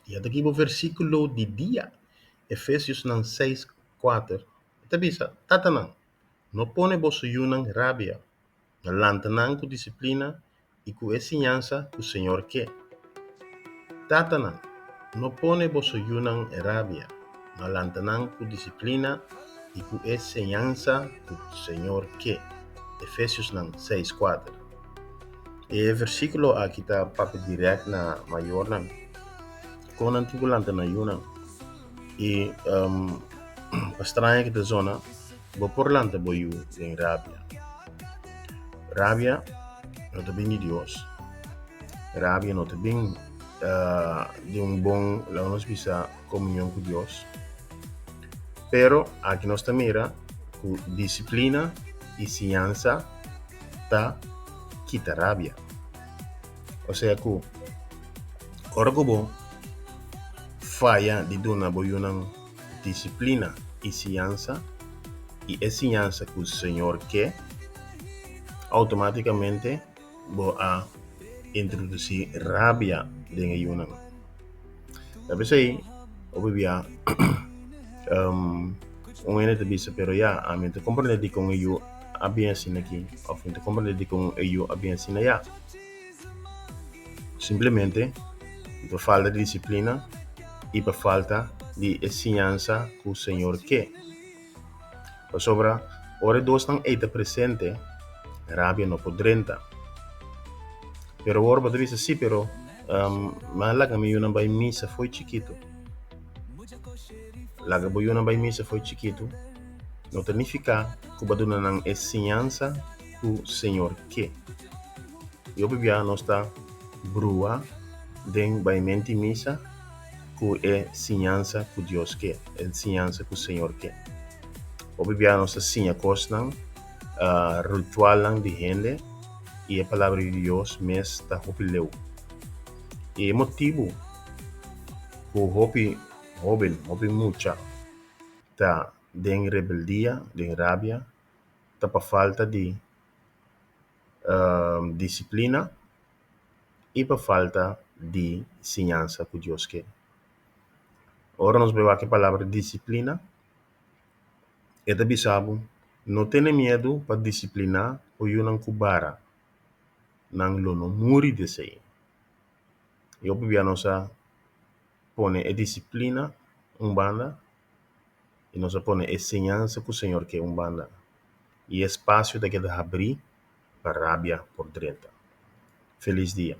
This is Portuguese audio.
E até aqui o versículo de dia, Efésios 6:4. Ita bisa, tatanan, no pone vosso yunang rabia, lantanan com disciplina e com ensinança que o Senhor quer. Tatanan, no pone vosso yunang rabia, lantanan com disciplina e com ensinança que o Senhor quer. Efésios 6:4. E versículo aqui está papo direto na maior nan. Kung antigo lantana yunang. E estranha que da zona, bo por lanta boyu em rabia. Rabia não te vem de Deus. Rabia não te vem de bom, lá nós bisa comunhão com Deus. Pero aqui nós mira com disciplina e ciência tá quita rabia. Ou seja, que ora que bom falha de dona boyunang disciplina e ciência e ensinança que o Senhor quer, automaticamente vou a introduzir rabia dentro de uma. Tapi aí, obvia, ene te bisa pero ya, a mim te compreende com eu a bem assim aqui, ou te compreende com eu a bem assim ya. Simplesmente, por falta de disciplina e por falta de ensinança que o Senhor quer. Por sobra, ora dois estão aí presente, rabia não podrenta. Pero ora pode dizer sim, pero mas lá que me uma vai missa foi chiquito. Lá que eu uma vai missa foi chiquito. Não significa que eu dou uma ensinança que o Senhor quer. Eu bebia não está brua den vai mente missa que é ensinança que Deus quer, é ensinança que o Senhor quer. Eu bebia não está sim a coisa ritual de gente e a palavra de Deus mes está hopileu. E motivo que hopi mucha tá den rebeldia, den rabia, tá para falta de disciplina e para falta de ensinança que Deus quer. Ora nós vemos aqui a palavra disciplina, é da bisabo, não tenha medo para disciplinar o yunang kubara, nang lono muri de sei. Eu bebia nossa pone a disciplina banda e nós pone a ensinança que o Senhor quer banda e espaço daquele abrir para rabia por dentro. Feliz dia.